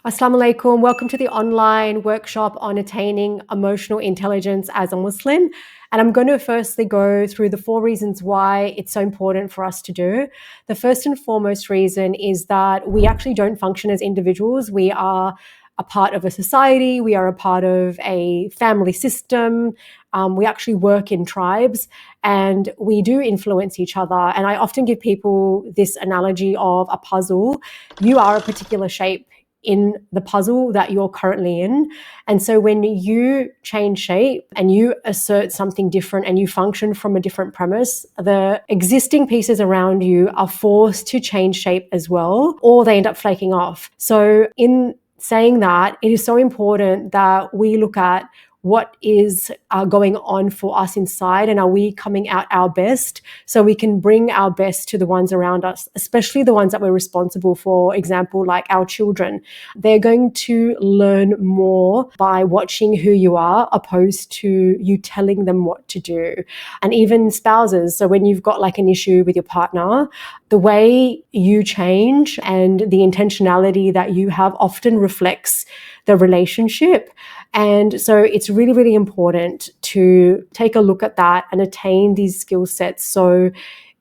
Assalamu alaikum. Welcome to the online workshop on attaining emotional intelligence as a Muslim. And I'm going to firstly go through the 4 reasons why it's so important for us to do. The first and foremost reason is that we actually don't function as individuals. We are a part of a society. We are a part of a family system. We actually work in tribes and we do influence each other. And I often give people this analogy of a puzzle. You are a particular shape in the puzzle that you're currently in. And so when you change shape and you assert something different and you function from a different premise, the existing pieces around you are forced to change shape as well, or they end up flaking off. So in saying that, it is so important that we look at what is going on for us inside, and are we coming out our best so we can bring our best to the ones around us, especially the ones that we're responsible for. Example, like our children. They're going to learn more by watching who you are opposed to you telling them what to do. And even spouses. So when you've got like an issue with your partner, the way you change and the intentionality that you have often reflects the relationship. And so it's really, really important to take a look at that and attain these skill sets so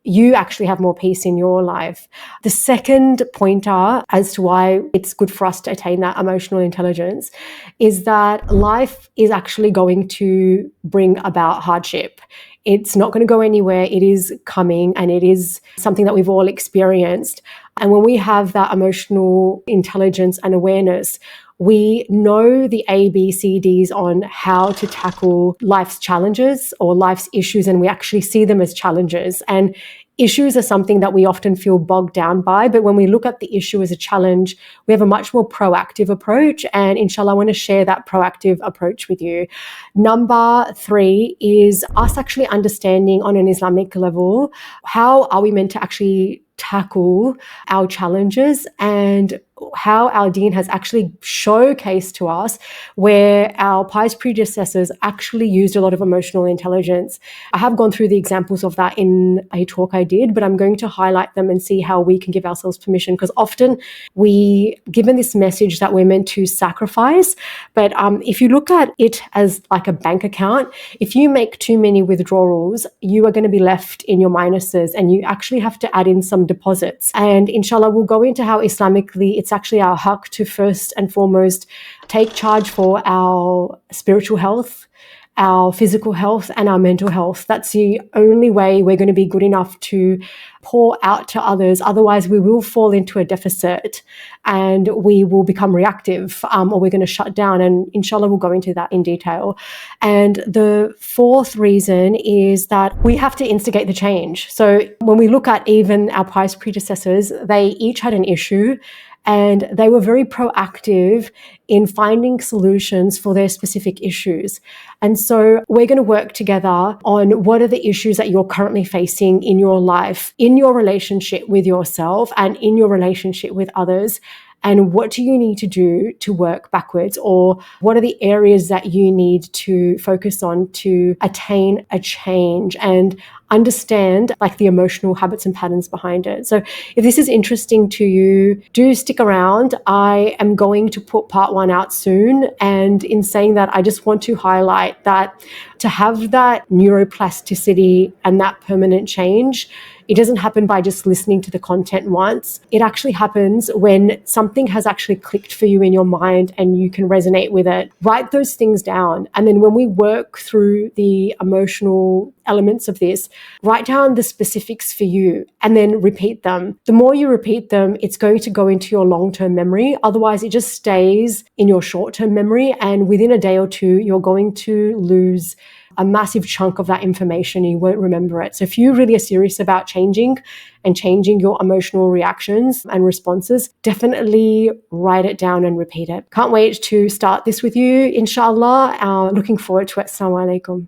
you actually have more peace in your life. The second pointer as to why it's good for us to attain that emotional intelligence is that life is actually going to bring about hardship. It's not going to go anywhere. It is coming, and it is something that we've all experienced. And when we have that emotional intelligence and awareness, we know the ABCDs on how to tackle life's challenges or life's issues, and we actually see them as challenges. And issues are something that we often feel bogged down by, but when we look at the issue as a challenge, we have a much more proactive approach. And inshallah, I want to share that proactive approach with you. Number 3 is us actually understanding on an Islamic level, how are we meant to actually tackle our challenges, and how our deen has actually showcased to us where our pious predecessors actually used a lot of emotional intelligence. I have gone through the examples of that in a talk I did, but I'm going to highlight them and see how we can give ourselves permission, because often we given this message that we're meant to sacrifice. But if you look at it as like a bank account, if you make too many withdrawals, you are going to be left in your minuses, and you actually have to add in some deposits. And inshallah, we'll go into how Islamically it's actually our haq to first and foremost take charge for our spiritual health, our physical health, and our mental health. That's the only way we're going to be good enough to pour out to others. Otherwise, we will fall into a deficit and we will become reactive, or we're going to shut down. And inshallah, we'll go into that in detail. And the 4th reason is that we have to instigate the change. So when we look at even our pious predecessors, they each had an issue, and they were very proactive in finding solutions for their specific issues. And so we're going to work together on what are the issues that you're currently facing in your life, in your relationship with yourself and in your relationship with others. And what do you need to do to work backwards? Or what are the areas that you need to focus on to attain a change and understand like the emotional habits and patterns behind it? So if this is interesting to you, do stick around. I am going to put part 1 out soon. And in saying that, I just want to highlight that to have that neuroplasticity and that permanent change, it doesn't happen by just listening to the content once. It actually happens when something has actually clicked for you in your mind and you can resonate with it. Write those things down. And then when we work through the emotional elements of this, write down the specifics for you and then repeat them. The more you repeat them, it's going to go into your long-term memory. Otherwise, it just stays in your short-term memory. And within a day or two, you're going to lose a massive chunk of that information. You won't remember it. So if you really are serious about changing and changing your emotional reactions and responses, definitely write it down and repeat it. Can't wait to start this with you, inshallah. Looking forward to it. Assalamu alaikum.